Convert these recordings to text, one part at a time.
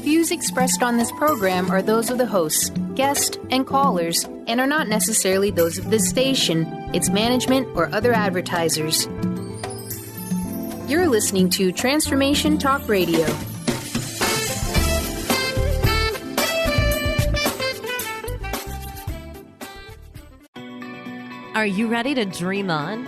views expressed on this program are those of the hosts, guests, and callers, and are not necessarily those of this station, its management, or other advertisers. You're listening to Transformation Talk Radio. Are you ready to dream on?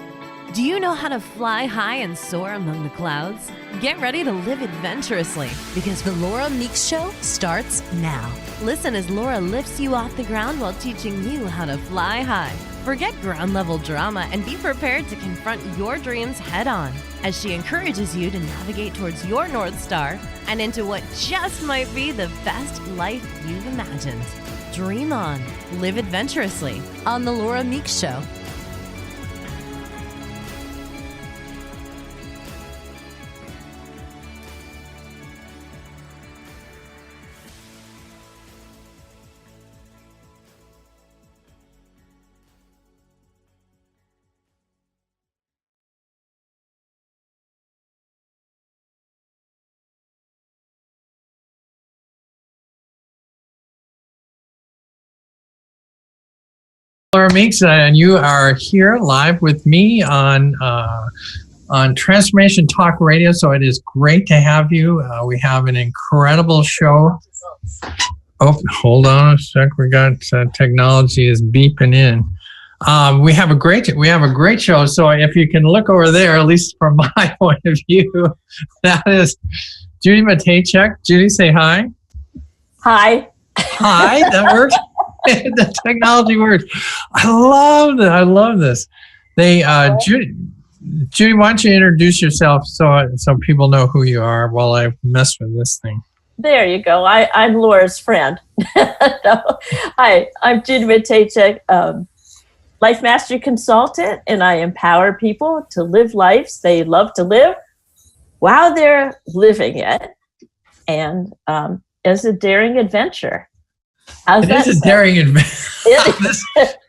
Do you know how to fly high and soar among the clouds? Get ready to live adventurously because the Laura Meeks Show starts now. Listen as Laura lifts you off the ground while teaching you how to fly high. Forget ground-level drama and be prepared to confront your dreams head-on as she encourages you to navigate towards your North Star and into what just might be the best life you've imagined. Dream on. Live adventurously on the Laura Meeks Show. Laura Meeks, and you are here live with me on Transformation Talk Radio. So it is great to have you. We have an incredible show. Oh, hold on a sec. We got technology is beeping in. We have a great show. So if you can look over there, at least from my point of view, that is Judy Matejczyk. Judy, say hi. Hi. Hi. That works. The technology works. I love this. Judy, why don't you introduce yourself so people know who you are while I mess with this thing. There you go. I'm Laura's friend. No. Hi, I'm Judy Matejczyk, life mastery consultant, and I empower people to live lives they love to live while they're living it, and as a daring adventure. How's that? It is a daring adventure.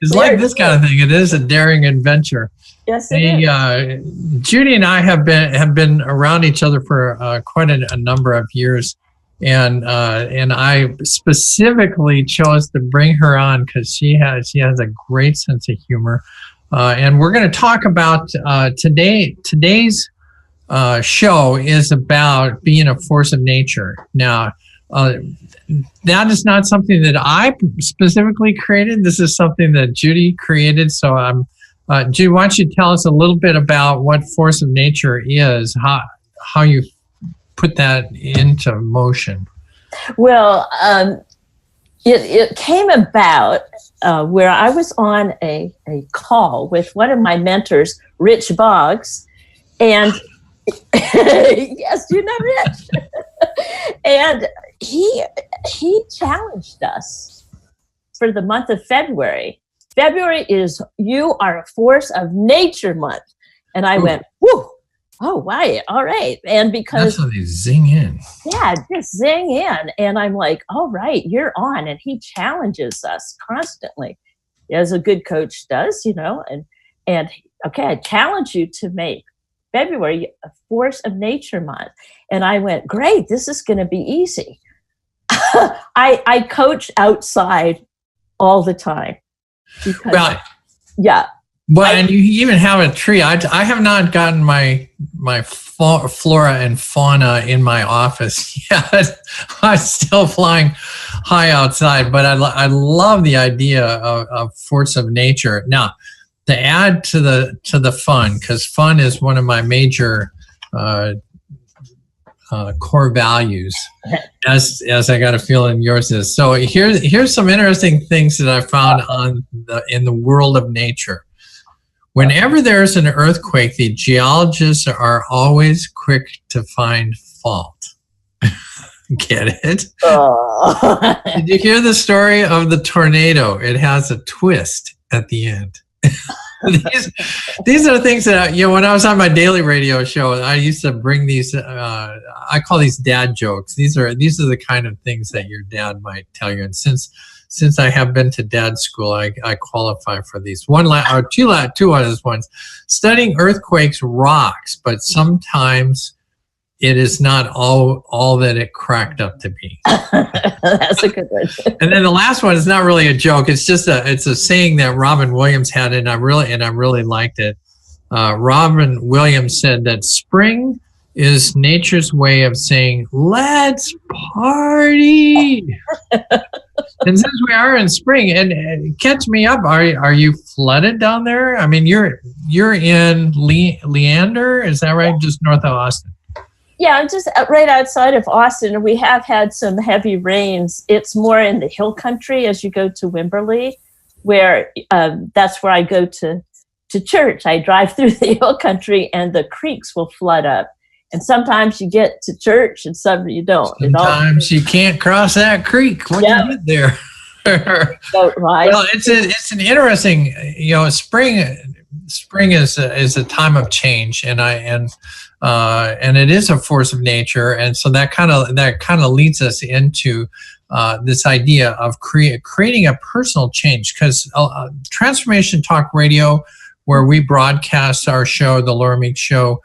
It's like this kind of thing. It is a daring adventure. Yes, it is. Judy and I have been around each other for quite a number of years, and I specifically chose to bring her on because she has a great sense of humor, and we're going to talk about today's show is about being a force of nature. Now. That is not something that I specifically created. This is something that Judy created. So, Judy, why don't you tell us a little bit about what force of nature is, how you put that into motion? Well, it came about where I was on a call with one of my mentors, Rich Boggs, and yes, you know Rich, and he challenged us for the month of February. February is You Are a Force of Nature month. And I went, whoo, oh, why? All right. And because... That's how they zing in. Yeah, just zing in. And I'm like, all right, you're on. And he challenges us constantly, as a good coach does, and okay, I challenge you to make February a Force of Nature month. And I went, great, this is going to be easy. I coach outside all the time. Because, yeah. Well, and you even have a tree. I have not gotten my flora and fauna in my office yet. I'm still flying high outside, but I love the idea of force of nature. Now, to add to the fun, because fun is one of my major core values, as I got a feeling yours is. So here's some interesting things that I found in the world of nature. Whenever there's an earthquake, the geologists are always quick to find fault. Get it? Oh. Did you hear the story of the tornado? It has a twist at the end. These are the things that when I was on my daily radio show, I used to bring these. I call these dad jokes. These are the kind of things that your dad might tell you. And since I have been to dad school, I qualify for these. Two others ones. Studying earthquakes rocks, but sometimes it is not all that it cracked up to be. That's a good one. And then the last one is not really a joke. It's just it's a saying that Robin Williams had, and I really liked it. Robin Williams said that spring is nature's way of saying, let's party. And since we are in spring, and catch me up, are you flooded down there? I mean, you're in Leander, is that right? Just north of Austin. Yeah, I'm just right outside of Austin. We have had some heavy rains. It's more in the hill country as you go to Wimberley, where that's where I go to church. I drive through the hill country and the creeks will flood up. And sometimes you get to church and some you don't. Sometimes you can't cross that creek when you get there. Right. Well, it's an interesting, spring is a time of change, and it is a force of nature, and so that kind of leads us into this idea of creating a personal change, because Transformation Talk Radio, where we broadcast our show, the Laura Meeks Show,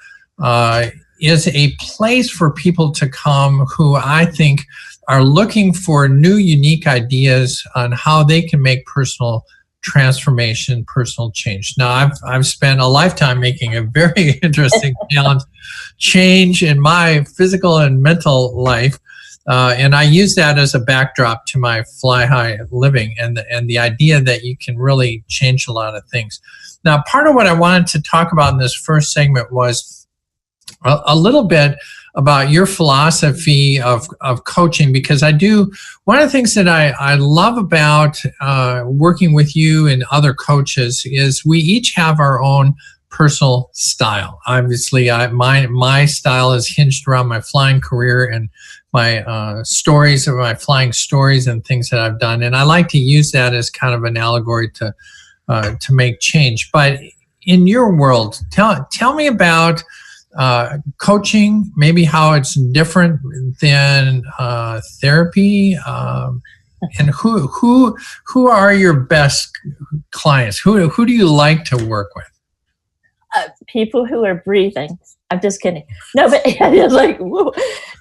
is a place for people to come who I think are looking for new, unique ideas on how they can make personal transformation, personal change. Now, I've spent a lifetime making a very interesting change in my physical and mental life, and I use that as a backdrop to my fly high living and the idea that you can really change a lot of things. Now, part of what I wanted to talk about in this first segment was a little bit about your philosophy of coaching, because one of the things that I love about working with you and other coaches is we each have our own personal style. Obviously, my style is hinged around my flying career and my stories of my flying stories and things that I've done. And I like to use that as kind of an allegory to make change. But in your world, tell me about coaching, maybe how it's different than therapy, and who are your best clients? Who do you like to work with? People who are breathing. I'm just kidding. No, but it's like, whoa.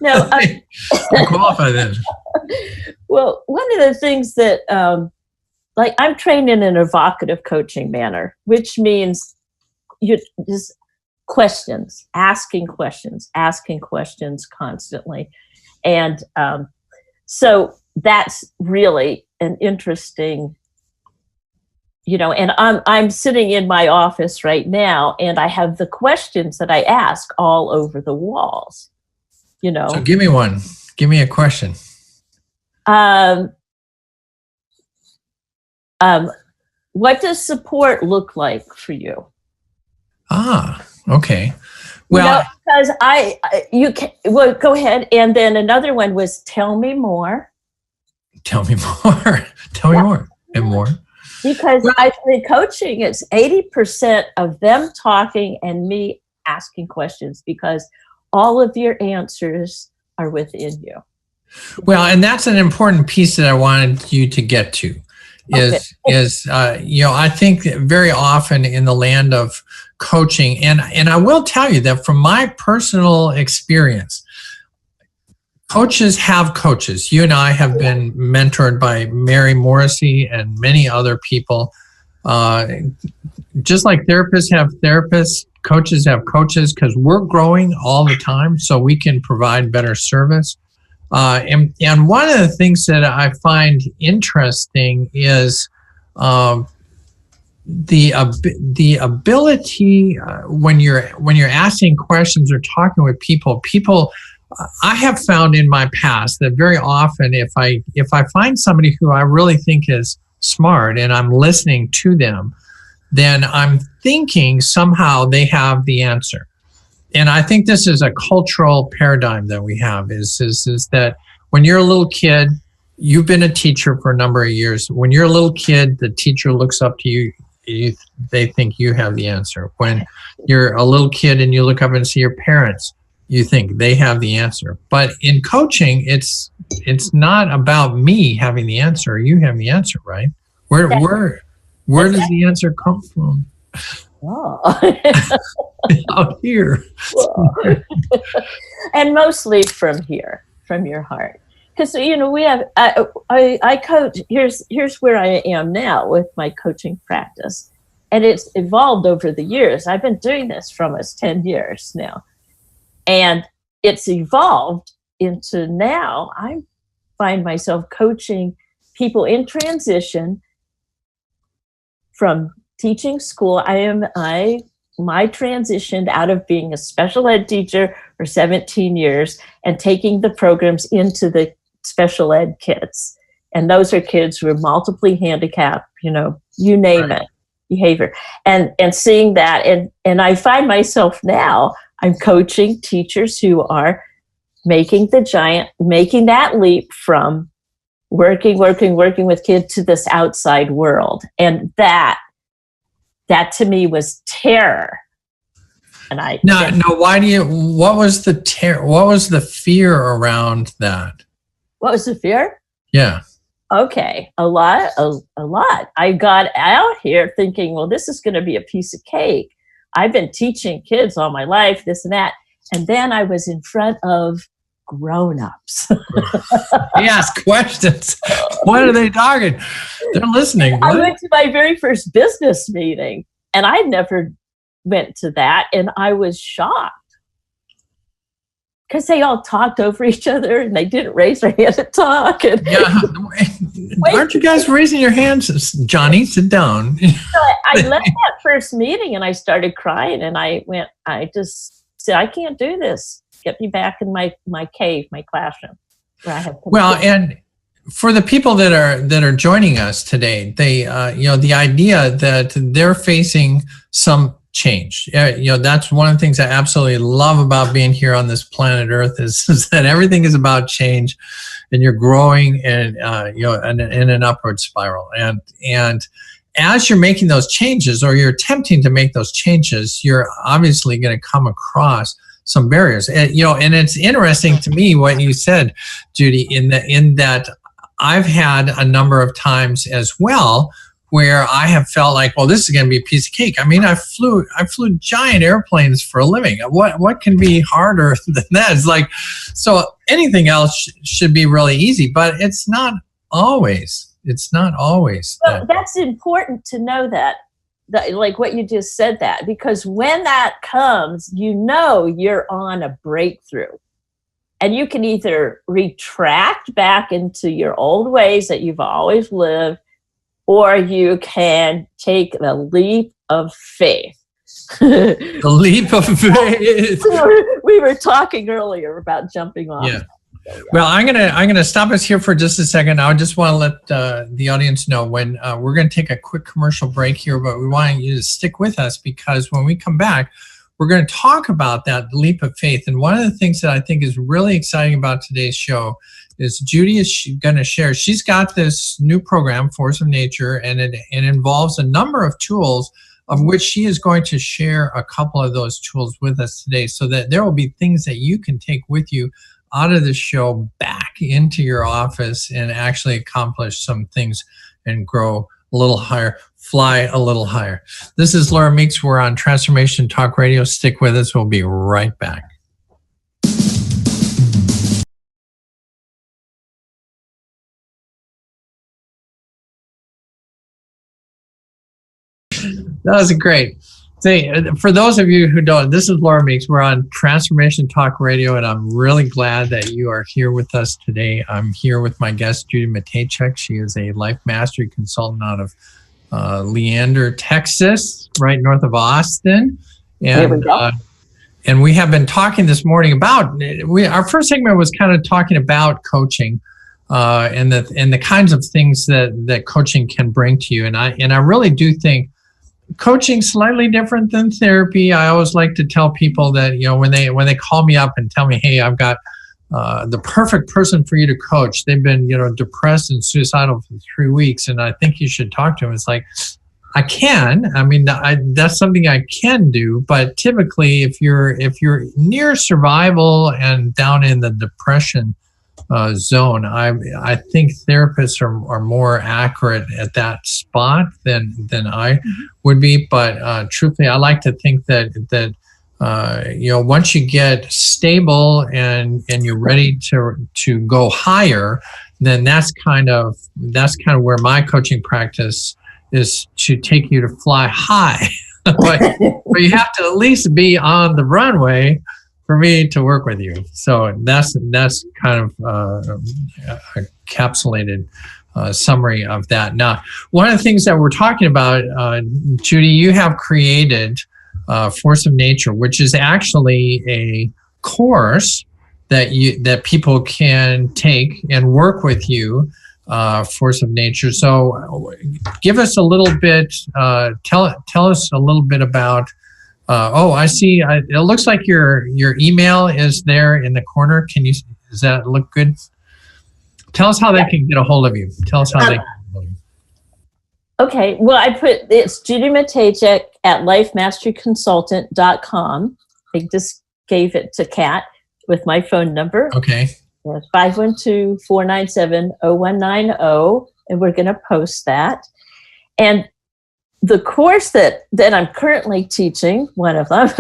No. I qualify then. Well, one of the things that, I'm trained in an evocative coaching manner, which means you just asking questions constantly. And so that's really an interesting, and I'm sitting in my office right now, and I have the questions that I ask all over the walls, So give me one. Give me a question. What does support look like for you? Okay. Well, because go ahead. And then another one was tell me more. Tell me more. Tell me more and more. Because I think coaching, it's 80% of them talking and me asking questions, because all of your answers are within you. Well, and that's an important piece that I wanted you to get to. I think very often in the land of coaching, and I will tell you that from my personal experience, coaches have coaches. You and I have been mentored by Mary Morrissey and many other people. Just like therapists have therapists, coaches have coaches, because we're growing all the time so we can provide better service. And one of the things that I find interesting is the ability when you're asking questions or talking with people. I have found in my past that very often if I find somebody who I really think is smart and I'm listening to them, then I'm thinking somehow they have the answer. And I think this is a cultural paradigm that we have is that when you're a little kid, you've been a teacher for a number of years. When you're a little kid, the teacher looks up to you, they think you have the answer. When you're a little kid and you look up and see your parents, you think they have the answer. But in coaching, it's not about me having the answer. You have the answer, right? Where does the answer come from? Oh. Out here. And mostly from here, from your heart. Because, we have, I coach, here's where I am now with my coaching practice. And it's evolved over the years. I've been doing this for almost 10 years now. And it's evolved into now I find myself coaching people in transition from teaching school. I transitioned out of being a special ed teacher for 17 years and taking the programs into the special ed kids. And those are kids who are multiply handicapped, you name it, behavior. And seeing that, and I find myself now, I'm coaching teachers who are making that leap from working with kids to this outside world. And that to me was terror. And what was the terror? What was the fear around that? What was the fear? Yeah. Okay. A lot. I got out here thinking, well, this is going to be a piece of cake. I've been teaching kids all my life, this and that. And then I was in front of grown-ups. They ask questions. What are they talking? They're listening. What? I went to my very first business meeting, and I never went to that, and I was shocked because they all talked over each other, and they didn't raise their hand to talk. And yeah, aren't you guys raising your hands? Johnny, sit down. So I left that first meeting, and I started crying, and I just said, I can't do this. Get me back in my cave, my classroom. Where I have and for the people that are joining us today, they the idea that they're facing some change. That's one of the things I absolutely love about being here on this planet Earth is that everything is about change, and you're growing and in an upward spiral. And as you're making those changes, or you're attempting to make those changes, you're obviously going to come across some barriers. And it's interesting to me what you said, Judy, in that I've had a number of times as well where I have felt like, well, this is going to be a piece of cake. I mean, I flew giant airplanes for a living. What can be harder than that? It's like, so anything else should be really easy, but it's not always. It's not always. Well, that's important to know that, like what you just said, that because when that comes, you're on a breakthrough. And you can either retract back into your old ways that you've always lived, or you can take the leap of faith. The leap of faith. We were talking earlier about jumping off. Yeah. Well, I'm gonna stop us here for just a second. I just want to let the audience know when we're going to take a quick commercial break here, but we want you to stick with us because when we come back, we're going to talk about that leap of faith. And one of the things that I think is really exciting about today's show is Judy is going to share. She's got this new program, Force of Nature, and it involves a number of tools, of which she is going to share a couple of those tools with us today, so that there will be things that you can take with you out of the show back into your office and actually accomplish some things and grow a little higher, fly a little higher. This is Laura Meeks. We're on Transformation Talk Radio. Stick with us. We'll be right back. That was great. For those of you who don't, this is Laura Meeks. We're on Transformation Talk Radio, and I'm really glad that you are here with us today. I'm here with my guest, Judy Matejczyk. She is a life mastery consultant out of Leander, Texas, right north of Austin. And, there we go. And we have been talking this morning about, our first segment was kind of talking about coaching and the kinds of things that coaching can bring to you. And I really do think coaching slightly different than therapy. I always like to tell people that, when they call me up and tell me, hey, I've got the perfect person for you to coach. They've been, depressed and suicidal for 3 weeks, and I think you should talk to them. It's like, I can. I mean, that's something I can do. But typically, if you're near survival and down in the depression zone. I think therapists are more accurate at that spot than I would be. But truthfully, I like to think that once you get stable and you're ready to go higher, then that's kind of where my coaching practice is, to take you to fly high. but you have to at least be on the runway for me to work with you. So that's kind of a encapsulated summary of that. Now, one of the things that we're talking about, Judy, you have created Force of Nature, which is actually a course that people can take and work with you. Force of Nature. So give us a little bit, tell us a little bit about, I see, it looks like your email is there in the corner. Does that look good? Tell us how they can get a hold of you. Tell us how they can get a hold of you. Okay, well, it's Judy Matejczyk at lifemasteryconsultant.com. I just gave it to Kat with my phone number. Okay. 512-497-0190, and we're going to post that. And the course that I'm currently teaching, one of them,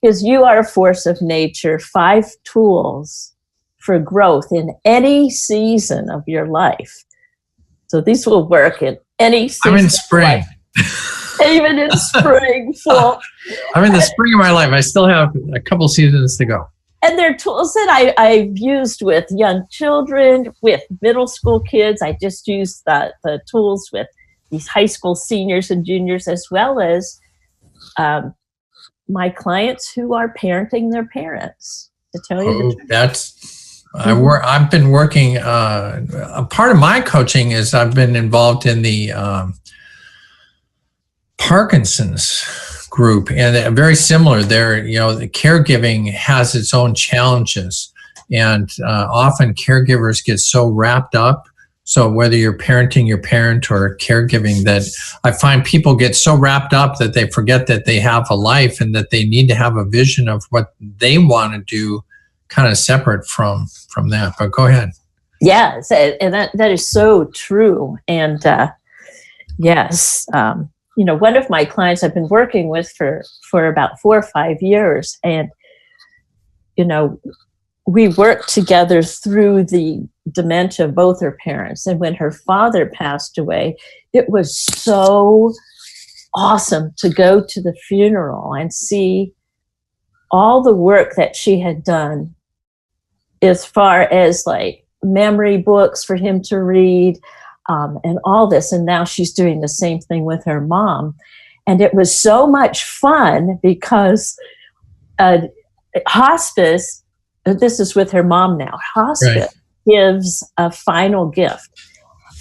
is You Are a Force of Nature, 5 tools for growth in any season of your life. So these will work in any season. I'm in spring. Even in spring, fall. I'm in the spring of my life. I still have a couple seasons to go. And they're tools that I've used with young children, with middle school kids. I just used the tools with these high school seniors and juniors, as well as my clients who are parenting their parents. To tell you the truth. I've been working. A part of my coaching is I've been involved in the Parkinson's group, and very similar there. The caregiving has its own challenges, and often caregivers get so wrapped up. So whether you're parenting your parent or caregiving, that I find people get so wrapped up that they forget that they have a life and that they need to have a vision of what they want to do, kind of separate from that. But go ahead. Yes, and that is so true. And yes. One of my clients I've been working with for about 4 or 5 years, and we worked together through the dementia of both her parents. And when her father passed away, it was so awesome to go to the funeral and see all the work that she had done, as far as like memory books for him to read. And all this, and now she's doing the same thing with her mom. And it was so much fun because hospice, this is with her mom now, hospice gives a final gift.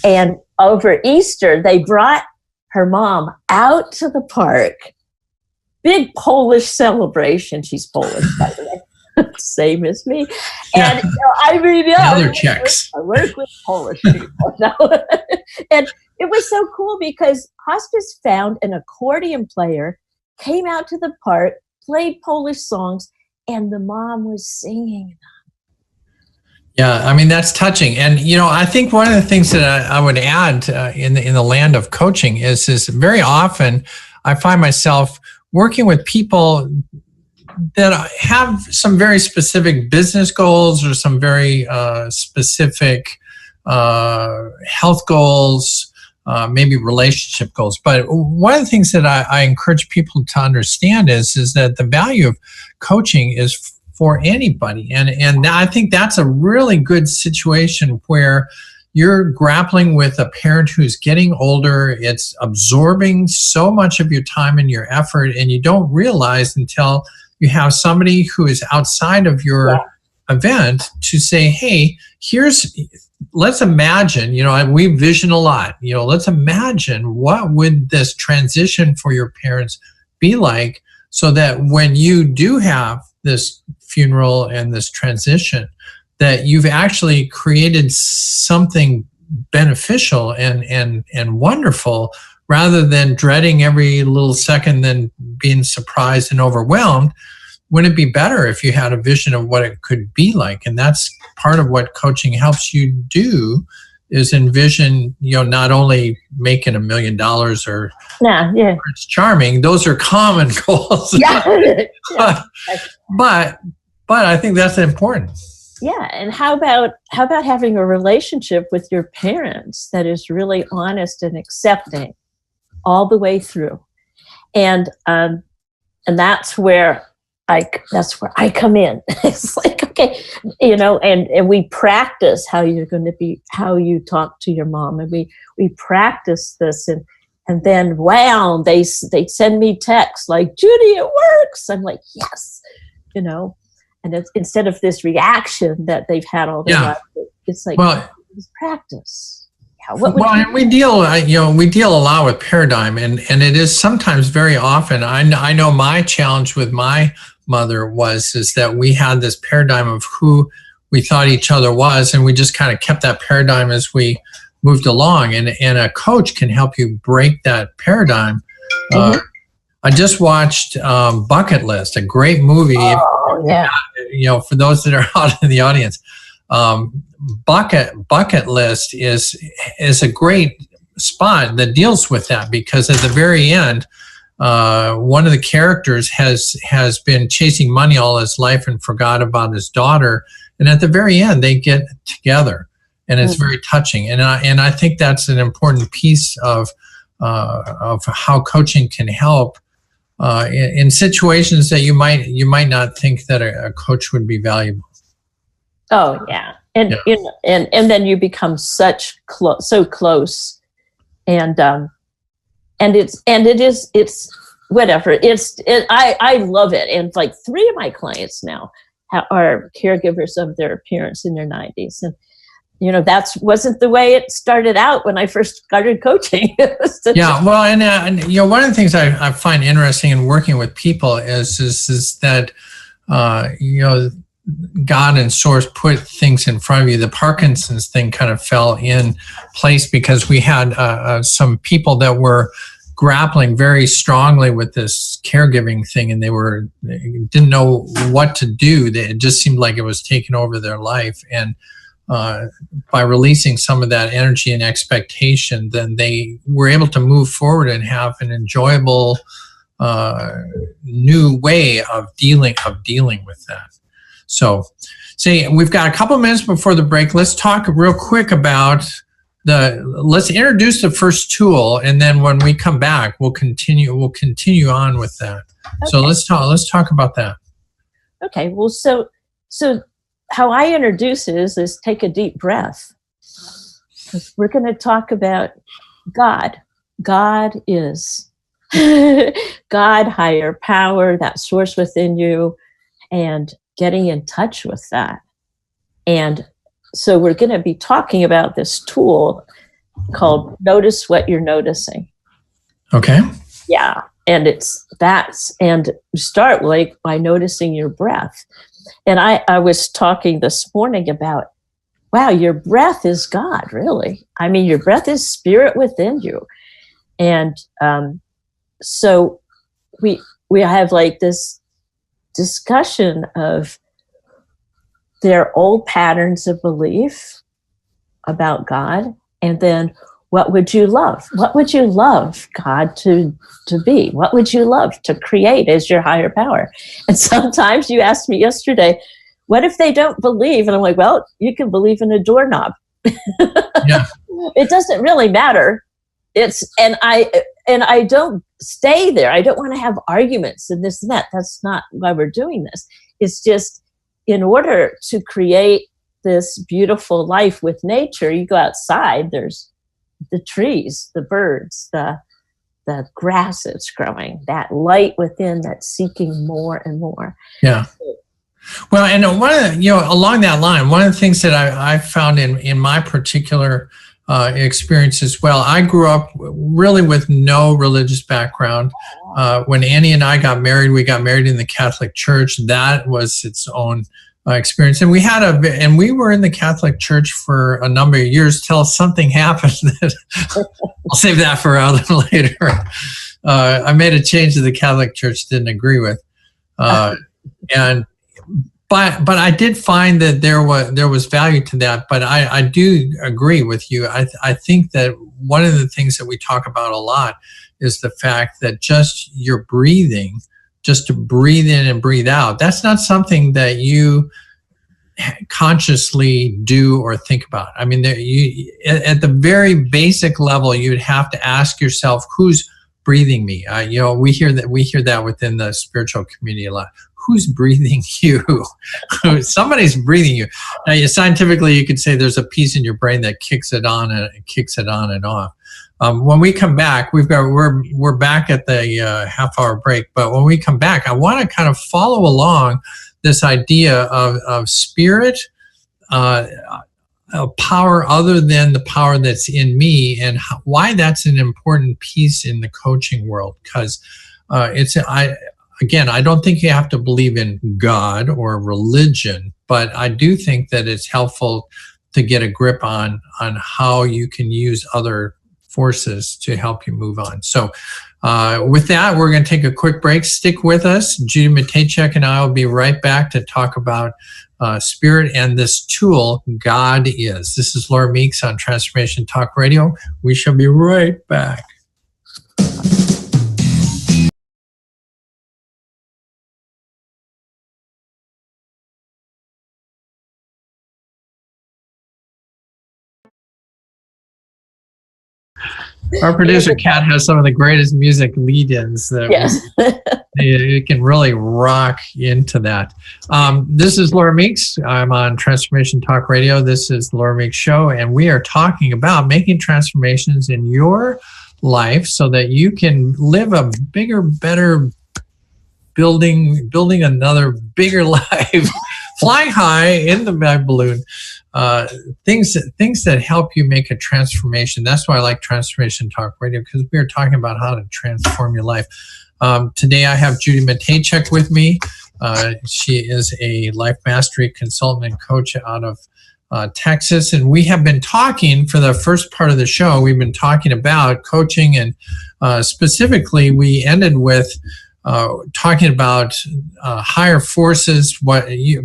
And over Easter, they brought her mom out to the park, big Polish celebration. She's Polish, by the way. Same as me. And other checks. I work with Polish people now. And it was so cool because hospice found an accordion player, came out to the park, played Polish songs, and the mom was singing them. Yeah, I mean, that's touching. And, I think one of the things that I would add in the land of coaching is very often I find myself working with people that have some very specific business goals or some very specific health goals, maybe relationship goals. But one of the things that I encourage people to understand is that the value of coaching is for anybody. And I think that's a really good situation where you're grappling with a parent who's getting older. It's absorbing so much of your time and your effort, and you don't realize until you have somebody who is outside of your event to say, hey, let's imagine, we vision a lot, let's imagine what would this transition for your parents be like, so that when you do have this funeral and this transition, that you've actually created something beneficial and wonderful, rather than dreading every little second, then being surprised and overwhelmed. wouldn't it be better if you had a vision of what it could be like? And that's part of what coaching helps you do, is envision, not only making $1 million or Prince Charming. Those are common goals. But I think that's important. Yeah. And how about having a relationship with your parents that is really honest and accepting all the way through? And that's where I come in. It's like, okay, and we practice how you're going to be, how you talk to your mom, and we practice this, and then wow, they send me texts like, Judy, it works. I'm like, yes, and it's, instead of this reaction that they've had all their life, it's like, it's practice. And we deal a lot with paradigm, and it is sometimes, very often. I know my challenge with my mother is that we had this paradigm of who we thought each other was, and we just kind of kept that paradigm as we moved along. And a coach can help you break that paradigm. I just watched Bucket List, a great movie. Oh, yeah. For those that are out in the audience. Bucket List is a great spot that deals with that, because at the very end, one of the characters has been chasing money all his life and forgot about his daughter, and at the very end they get together, and it's very touching. And I think that's an important piece of how coaching can help in situations that you might not think that a coach would be valuable. Oh yeah. And then you become so close, and it's whatever. I love it. And like 3 of my clients now are caregivers of their parents in their 90s, and that wasn't the way it started out when I first started coaching. Yeah, well, and one of the things I find interesting in working with people is that God and Source put things in front of you. The Parkinson's thing kind of fell in place because we had some people that were grappling very strongly with this caregiving thing, and they didn't know what to do. It just seemed like it was taking over their life. And by releasing some of that energy and expectation, then they were able to move forward and have an enjoyable new way of dealing with that. So, we've got a couple minutes before the break. Let's talk real quick about let's introduce the first tool, and then when we come back, we'll continue on with that. Okay. So let's talk about that. Okay. Well, so how I introduce it is take a deep breath. We're going to talk about God. God is God, higher power, that source within you, and getting in touch with that. And so we're going to be talking about this tool called Notice What You're Noticing. Okay. Yeah. And and start by noticing your breath. And I was talking this morning about, wow, your breath is God, really. I mean, your breath is spirit within you. And so we have this discussion of their old patterns of belief about God, and then what would you love? What would you love God to be? What would you love to create as your higher power? And sometimes you asked me yesterday, what if they don't believe? And I'm like, well, you can believe in a doorknob. Yeah. It doesn't really matter. And I don't stay there. I don't want to have arguments and this and that. That's not why we're doing this. It's just in order to create this beautiful life with nature, you go outside, there's the trees, the birds, the grass that's growing, that light within that's seeking more and more. Yeah. Well, and along that line, one of the things that I found in my particular experience as well, I grew up really with no religious background. When Annie and I got married, we got married in the Catholic Church. That was its own experience, and we were in the Catholic Church for a number of years till something happened that I'll save that for a little later. I made a change that the Catholic Church didn't agree with. And but I did find that there was value to that. But I do agree with you. I think that one of the things that we talk about a lot is the fact that just your breathing, just to breathe in and breathe out, that's not something that you consciously do or think about. I mean, at the very basic level, you'd have to ask yourself, who's breathing me? We hear that within the spiritual community a lot. Who's breathing you? Somebody's breathing you. Now, scientifically, you could say there's a piece in your brain that kicks it on and off. When we come back, we're back at the half-hour break. But when we come back, I want to kind of follow along this idea of spirit, a power other than the power that's in me, and why that's an important piece in the coaching world. Because I don't think you have to believe in God or religion, but I do think that it's helpful to get a grip on how you can use other forces to help you move on. So with that, we're going to take a quick break. Stick with us. Judy Matejczyk and I will be right back to talk about spirit and this tool, God is. This is Laura Meeks on Transformation Talk Radio. We shall be right back. Our producer, Kat, has some of the greatest music lead-ins that it can really rock into that. This is Laura Meeks. I'm on Transformation Talk Radio. This is the Laura Meeks Show, and we are talking about making transformations in your life so that you can live a bigger, better, building another bigger life, flying high in the balloon. Things that help you make a transformation. That's why I like Transformation Talk Radio, because we are talking about how to transform your life. Today I have Judy Matejczyk with me. She is a life mastery consultant and coach out of Texas, and we have been talking for the first part of the show. We've been talking about coaching, and specifically we ended with talking about higher forces.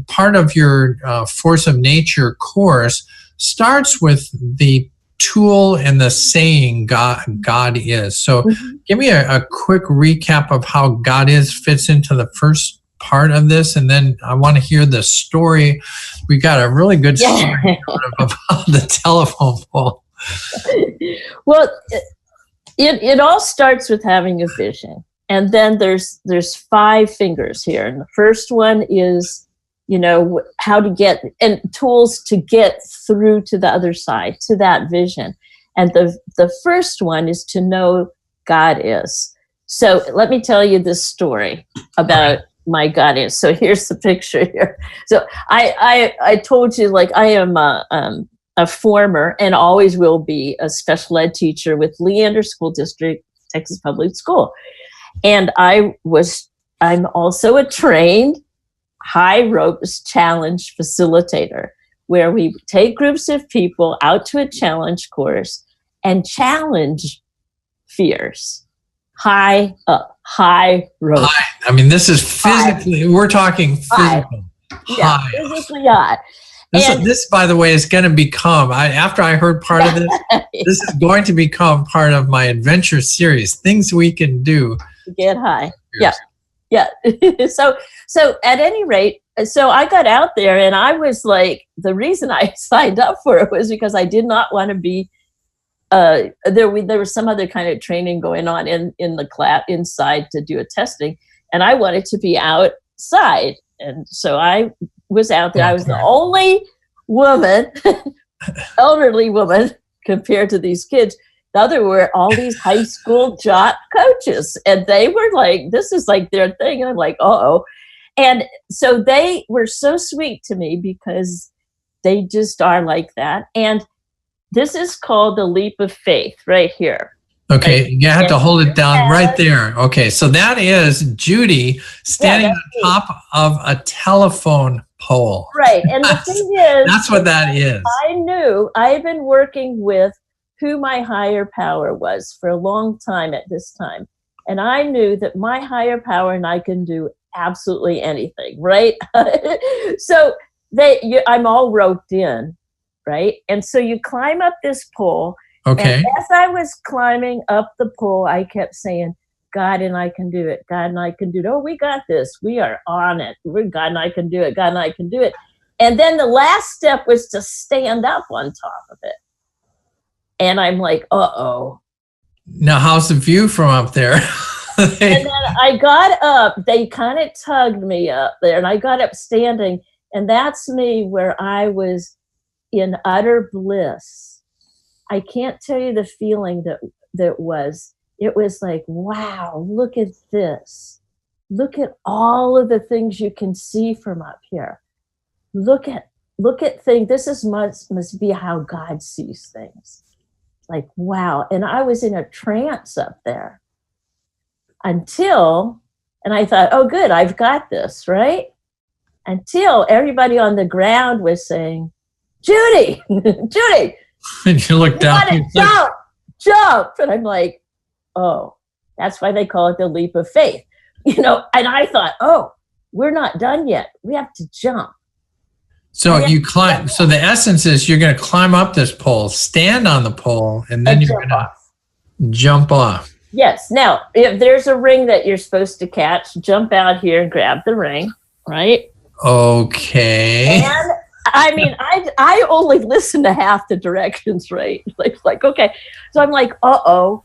Part of your Force of Nature course starts with the tool and the saying God is. So give me a quick recap of how God is fits into the first part of this, and then I want to hear the story. We got a really good story about the telephone pole. Well, it all starts with having a vision. And then there's 5 fingers here. And the first one is, how to get, and tools to get through to the other side, to that vision. And the first one is to know God is. So let me tell you this story about my God is. So here's the picture here. So I told you, like, I am a former and always will be a special ed teacher with Leander School District, Texas Public School. And I'm also a trained high ropes challenge facilitator, where we take groups of people out to a challenge course and challenge fears. High ropes. I mean, this is physically, we're talking physical. Yeah, physically high. This, by the way, is going to become, after I heard part of this, this is going to become part of my adventure series, things we can do. Get high. Yeah. So at any rate, so I got out there, and I was like, the reason I signed up for it was because I did not want to be, there was some other kind of training going on in the class inside to do a testing, and I wanted to be outside. And so I was out there. I was the only woman, elderly woman, compared to these kids. The other were all these high school jock coaches, and they were like, this is like their thing. And I'm like, uh-oh. And so they were so sweet to me because they just are like that. And this is called the leap of faith right here. Okay, you have to hold it down right there. Okay, so that is Judy standing on top of a telephone pole. Right, and the thing is, that's what that is. I knew I've been working with who my higher power was for a long time at this time. And I knew that my higher power and I can do absolutely anything, right? So I'm all roped in, right? And so you climb up this pole. Okay. And as I was climbing up the pole, I kept saying, God and I can do it. God and I can do it. Oh, we got this. We are on it. God and I can do it. God and I can do it. And then the last step was to stand up on top of it. And I'm like, uh-oh. Now, how's the view from up there? And then I got up. They kind of tugged me up there, and I got up standing. And that's me where I was in utter bliss. I can't tell you the feeling that was. It was like, wow, look at this. Look at all of the things you can see from up here. Look at things. This is must be how God sees things. Like, wow. And I was in a trance up there and I thought, oh, good, I've got this, right? Until everybody on the ground was saying, Judy, Judy. And you look down. Jump. And I'm like, oh, that's why they call it the leap of faith. And I thought, oh, we're not done yet. We have to jump. So you climb. So the essence is you're going to climb up this pole, stand on the pole, and then you're going to jump off. Yes. Now, if there's a ring that you're supposed to catch, jump out here and grab the ring, right? Okay. And I mean, I only listen to half the directions, right? Like, okay. So I'm like, uh-oh.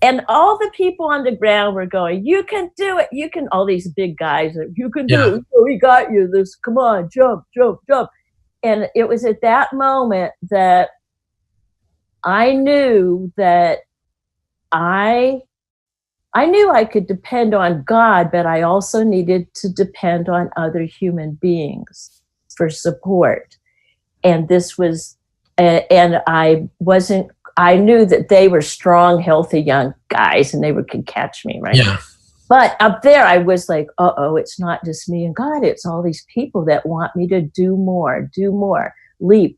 And all the people on the ground were going, you can do it. You can, all these big guys, you can do it. Oh, we got you this. Come on, jump. And it was at that moment that I knew that I knew I could depend on God, but I also needed to depend on other human beings for support. And this was, and I knew that they were strong, healthy young guys and could catch me, right? Yeah. But up there, I was like, uh-oh, it's not just me and God. It's all these people that want me to do more, leap.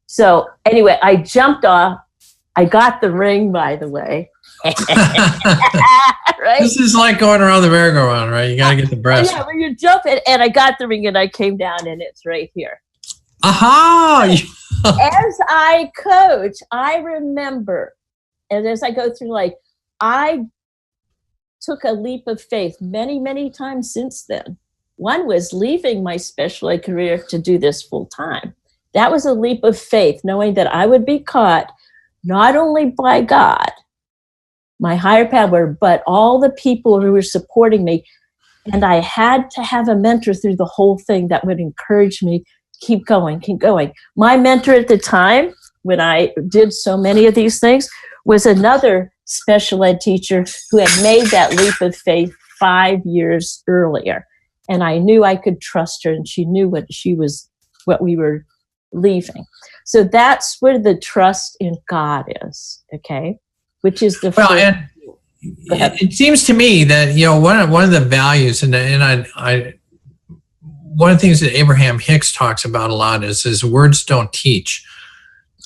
So anyway, I jumped off. I got the ring, by the way. Right? This is like going around the merry-go-round, right? You got to get the breast. Yeah, when you jump it, and I got the ring and I came down and it's right here. Aha! As I coach, I remember, and as I go through, I took a leap of faith many, many times since then. One was leaving my special ed career to do this full time. That was a leap of faith, knowing that I would be caught not only by God, my higher power, but all the people who were supporting me. And I had to have a mentor through the whole thing that would encourage me, keep going. My mentor at the time, when I did so many of these things, was another special ed teacher who had made that leap of faith 5 years earlier. And I knew I could trust her, and she knew what we were leaving. So that's where the trust in God is, okay? Which is the first. And it seems to me that, one of the values, and I one of the things that Abraham Hicks talks about a lot is words don't teach.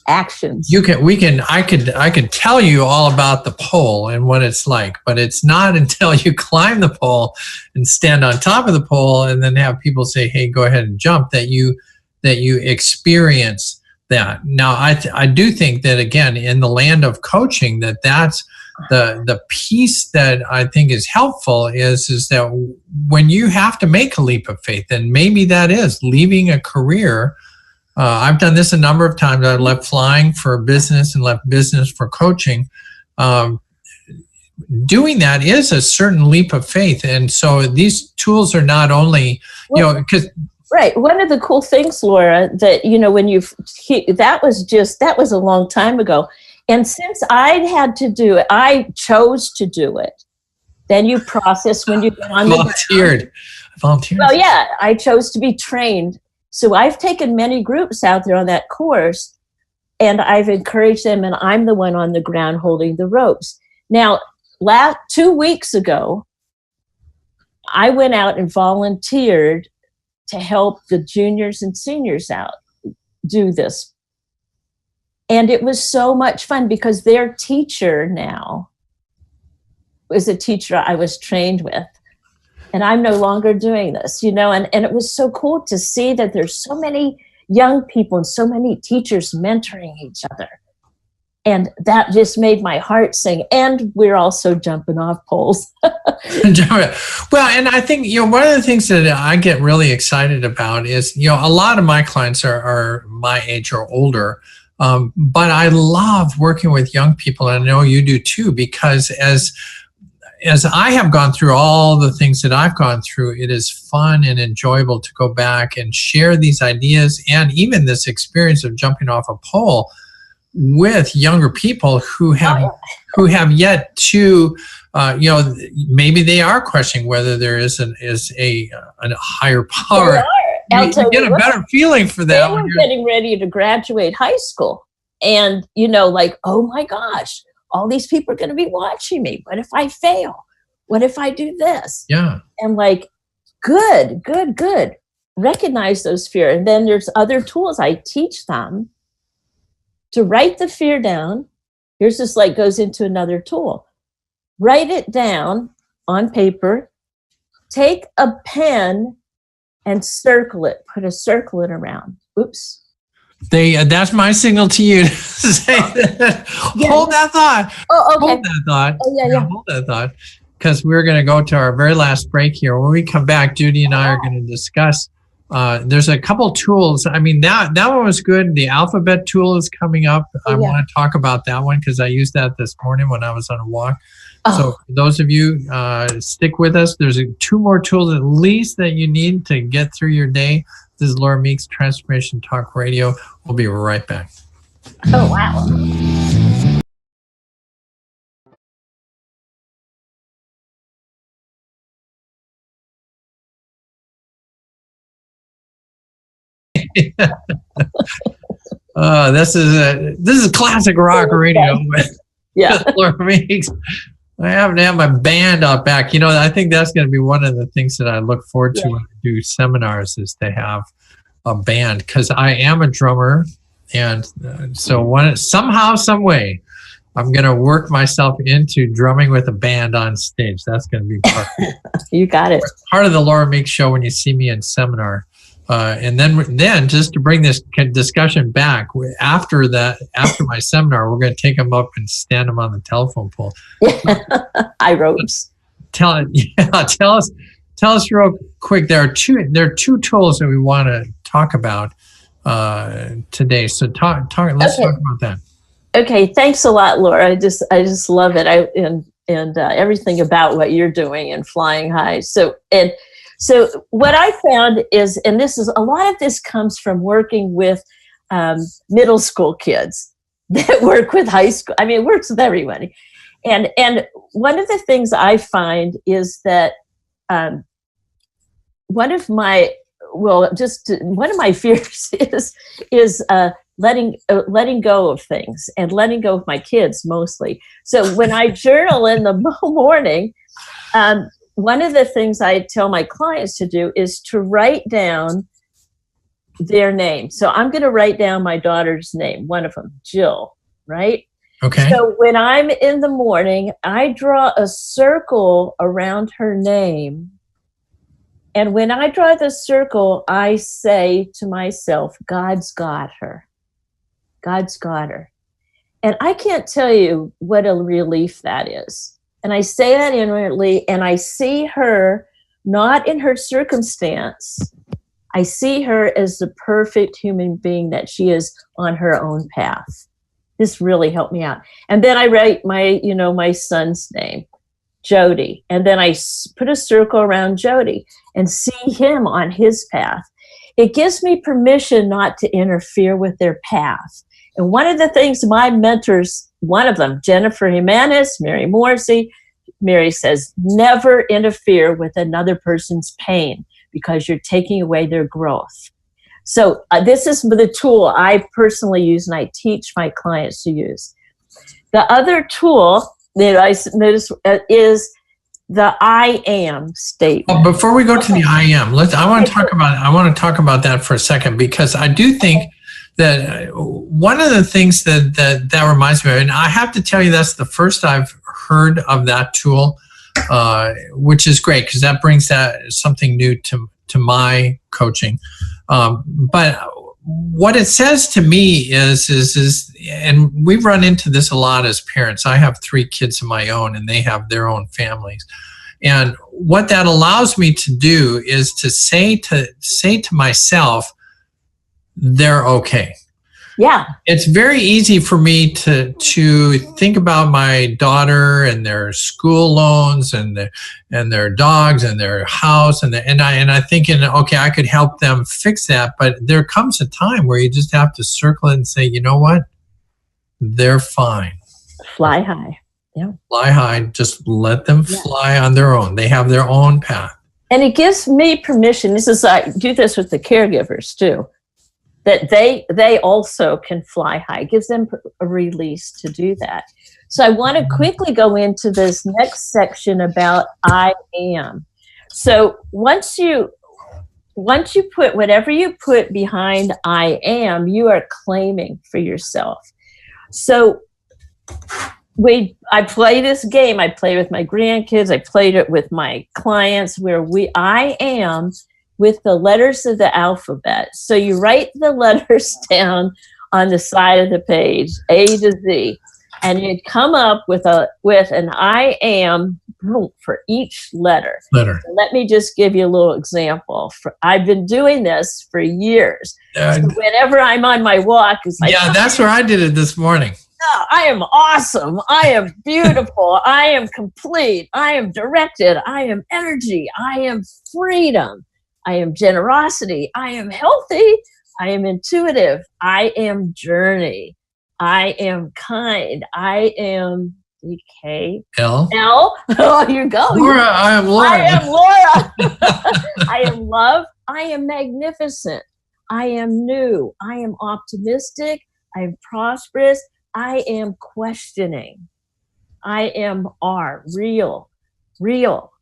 Actions. I could tell you all about the pole and what it's like, but it's not until you climb the pole and stand on top of the pole and then have people say, hey, go ahead and jump, that you experience that. Now, I do think that, again, in the land of coaching, that's the piece that I think is helpful is that when you have to make a leap of faith, and maybe that is leaving a career. I've done this a number of times. I left flying for business and left business for coaching. Doing that is a certain leap of faith. And so these tools are not only, because... Right. One of the cool things, Laura, that, that was a long time ago. And since I'd had to do it, I chose to do it. Then you process when you get on the volunteered. Well, yeah, I chose to be trained. So I've taken many groups out there on that course, and I've encouraged them, and I'm the one on the ground holding the ropes. Now, 2 weeks ago, I went out and volunteered to help the juniors and seniors out do this. And it was so much fun because their teacher now was a teacher I was trained with. and I'm no longer doing this, and it was so cool to see that there's so many young people and so many teachers mentoring each other. And that just made my heart sing. And we're also jumping off poles. Well, and I think, one of the things that I get really excited about is, a lot of my clients are my age or older. But I love working with young people, and I know you do too, because as I have gone through all the things that I've gone through, it is fun and enjoyable to go back and share these ideas and even this experience of jumping off a pole with younger people who have yet to, maybe they are questioning whether there is a higher power. You get a better feeling for that. They were getting ready to graduate high school, and oh my gosh, all these people are going to be watching me. What if I fail? What if I do this? Yeah. And good. Recognize those fears. And then there's other tools I teach them to write the fear down. Here's this goes into another tool. Write it down on paper. Take a pen and circle it. Put a circle it around. Oops. That's my signal to you. Hold that thought. Oh, okay. Hold that thought. Oh, yeah. Hold that thought. Because we're going to go to our very last break here. When we come back, Judy and I are going to discuss. There's a couple tools. I mean, that one was good. The alphabet tool is coming up. I want to talk about that one because I used that this morning when I was on a walk. So for those of you, stick with us. There's 2 more tools at least that you need to get through your day. This is Laura Meeks, Transformation Talk Radio. We'll be right back. Oh, wow. This is classic rock radio. Yeah. Laura Meeks. I happen to have my band out back. I think that's going to be one of the things that I look forward to when I do seminars is to have a band, because I am a drummer, and so somehow, some way, I'm going to work myself into drumming with a band on stage. That's going to be part. You got it. Part of the Laura Meeks show when you see me in seminar. And then just to bring this discussion back, after my seminar, we're going to take them up and stand them on the telephone pole. I ropes. Tell us real quick. There are two tools that we want to talk about today. So let's talk about that. Okay, thanks a lot, Laura. I just love it. And everything about what you're doing and flying high. So what I found is, and a lot of this comes from working with middle school kids that work with high school. I mean, it works with everybody. And one of the things I find is that one of my fears is letting go of things, and letting go of my kids mostly. So when I journal in the morning, one of the things I tell my clients to do is to write down their name. So I'm going to write down my daughter's name, one of them, Jill, right? Okay. So when I'm in the morning, I draw a circle around her name. And when I draw the circle, I say to myself, God's got her. God's got her. And I can't tell you what a relief that is. And I say that inwardly, and I see her not in her circumstance. I see her as the perfect human being that she is on her own path. This really helped me out. And then I write my son's name, Jody. And then I put a circle around Jody and see him on his path. It gives me permission not to interfere with their path. And one of the things my mentors, one of them, Jennifer Jimenez, Mary Morrissey, Mary says, never interfere with another person's pain because you're taking away their growth. So this is the tool I personally use and I teach my clients to use. The other tool that I notice is the I am statement. Well, before we go to the I am, I want to talk about that for a second, because I do think that one of the things that reminds me of, and I have to tell you, that's the first I've heard of that tool. which is great because that brings that something new to my coaching. But what it says to me is, and we've run into this a lot as parents. I have 3 kids of my own, and they have their own families. And what that allows me to do is to say to myself, they're okay. Yeah. It's very easy for me to think about my daughter and their school loans and their dogs and their house and I thinking, okay, I could help them fix that, but there comes a time where you just have to circle it and say, you know what? They're fine. Fly high. Yeah. Fly high. Just let them fly on their own. They have their own path. And it gives me permission. I do this with the caregivers too. That they also can fly high. It gives them a release to do that. So I want to quickly go into this next section about I am. So once you put whatever you put behind I am, you are claiming for yourself. So I play this game. I play with my grandkids. I played it with my clients where I am with the letters of the alphabet. So you write the letters down on the side of the page, A to Z, and you'd come up with an I am for each letter. So let me just give you a little example. I've been doing this for years. So whenever I'm on my walk, it's like, that's where I did it this morning. Oh, I am awesome. I am beautiful. I am complete. I am directed. I am energy. I am freedom. I am generosity. I am healthy. I am intuitive. I am journey. I am kind. I am DK. L. Oh, you go. Laura. I am Laura. I am Laura. I am love. I am magnificent. I am new. I am optimistic. I am prosperous. I am questioning. I am real.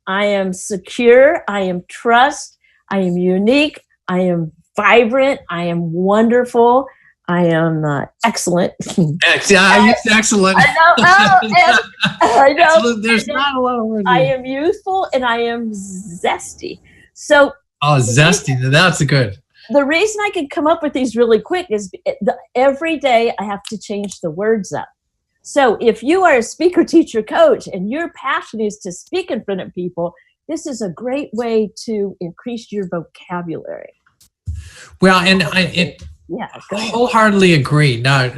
I am secure. I am trust. I am unique. I am vibrant. I am wonderful. I am excellent. I used excellent. I know. I know. Excellent. There's not a lot of words. I am youthful and I am zesty. So. Oh, zesty. That's good. The reason I can come up with these really quick is every day I have to change the words up. So if you are a speaker, teacher, coach, and your passion is to speak in front of people, this is a great way to increase your vocabulary. Well, and I wholeheartily agree. Now,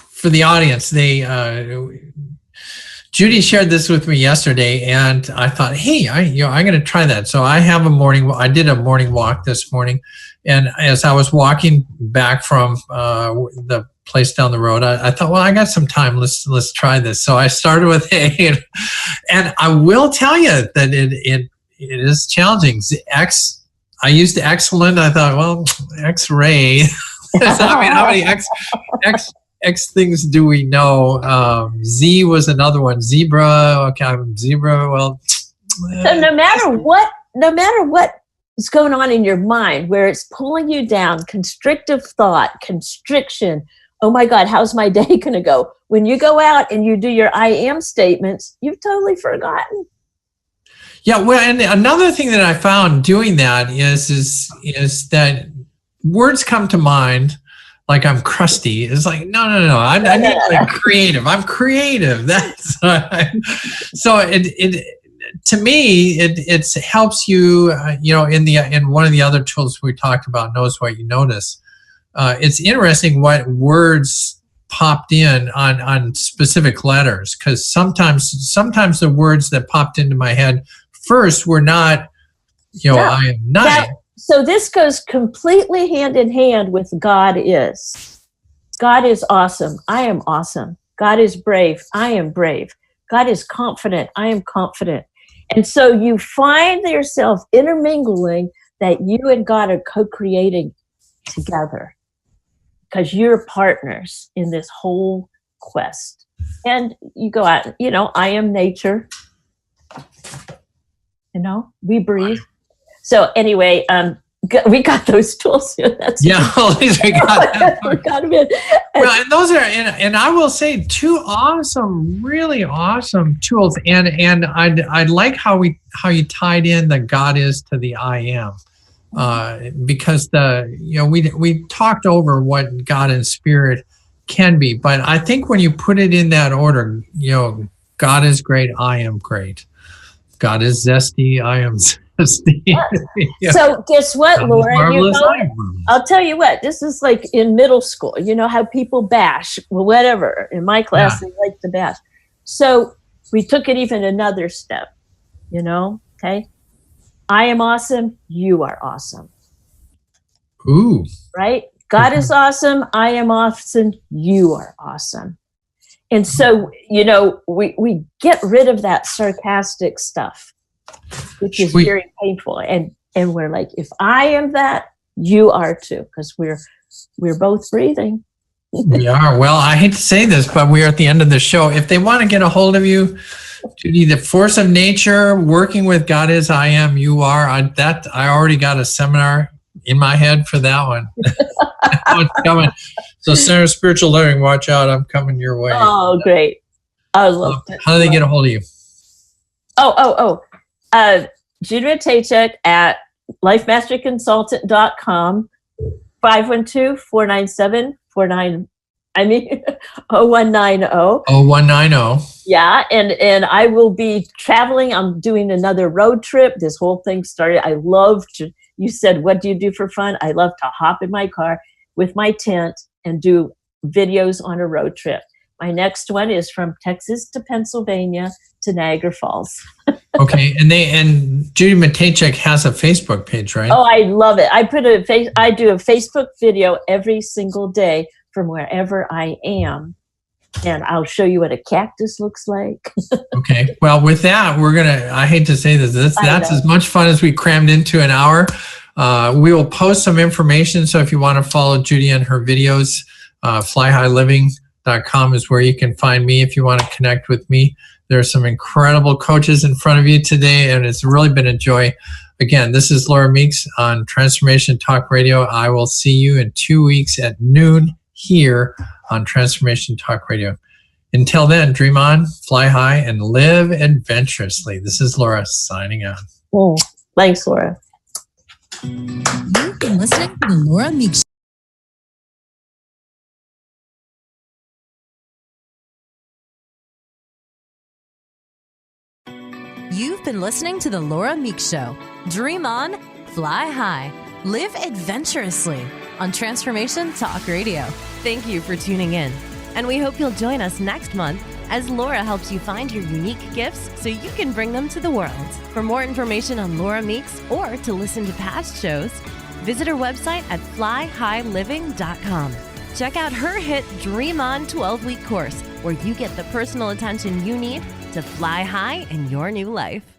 for the audience, Judy shared this with me yesterday, and I thought, hey, I'm going to try that. So I did a morning walk this morning, and as I was walking back from the place down the road, I thought, well, I got some time. Let's try this. So I started with A, and I will tell you that it is challenging. I used excellent. I thought, well, X-ray. How many X things do we know? Z was another one. Zebra. Okay, I'm zebra. Well, so no matter what is going on in your mind, where it's pulling you down, constrictive thought, constriction. Oh my God, how's my day going to go? When you go out and you do your I am statements, you've totally forgotten. Yeah, well, and another thing that I found doing that is that words come to mind. Like I'm crusty. It's like, no. I need like creative. I'm creative. That's so it to me it helps you. In one of the other tools we talked about, Knows What You Notice. It's interesting what words popped in on specific letters, because sometimes the words that popped into my head first were not. I am not. So this goes completely hand in hand with God is. God is awesome. I am awesome. God is brave. I am brave. God is confident. I am confident. And so you find yourself intermingling that you and God are co-creating together because you're partners in this whole quest. And you go out, I am nature. We breathe. So anyway, we got those tools. That's at least we got that. we got them in. Well, and those are, and I will say, two awesome, really awesome tools. And I like how you tied in the God is to the I am, because we talked over what God and Spirit can be, but I think when you put it in that order, God is great, I am great. God is zesty, I am zesty. So guess what, Laura? I'll tell you what, this is like in middle school. You know how people bash, well, whatever. In my class, they like to bash. So we took it even another step, okay? I am awesome, you are awesome. Ooh. Right? God is awesome, I am awesome, you are awesome. And so, we get rid of that sarcastic stuff, which is very painful. And we're like, if I am that, you are too, because we're both breathing. We are. Well, I hate to say this, but we are at the end of the show. If they want to get a hold of you, Judy, the force of nature, working with God is I am, you are. I already got a seminar in my head for that one. It's coming. So Center of Spiritual Living, watch out. I'm coming your way. Oh, great. I love it. How do they get a hold of you? Judy Matejczyk at lifemasterconsultant.com, 512-497-0190. 0190. Yeah, and I will be traveling. I'm doing another road trip. This whole thing started. I love to, you said, what do you do for fun? I love to hop in my car with my tent and do videos on a road trip. My next one is from Texas to Pennsylvania to Niagara Falls. Okay, and Judy Matejczyk has a Facebook page, right? Oh, I love it. I do a Facebook video every single day from wherever I am, and I'll show you what a cactus looks like. Okay. Well, with that, I hate to say this, that's as much fun as we crammed into an hour. We will post some information, so if you want to follow Judy and her videos, flyhighliving.com is where you can find me if you want to connect with me. There are some incredible coaches in front of you today, and it's really been a joy. Again, this is Laura Meeks on Transformation Talk Radio. I will see you in 2 weeks at noon here on Transformation Talk Radio. Until then, dream on, fly high, and live adventurously. This is Laura signing out. Thanks, Laura. You've been listening to the Laura Meeks Show. You've been listening to the Laura Meeks Show. Dream on, fly high, live adventurously on Transformation Talk Radio. Thank you for tuning in, and we hope you'll join us next month as Laura helps you find your unique gifts so you can bring them to the world. For more information on Laura Meeks or to listen to past shows, visit her website at flyhighliving.com. Check out her hit Dream On 12-week course, where you get the personal attention you need to fly high in your new life.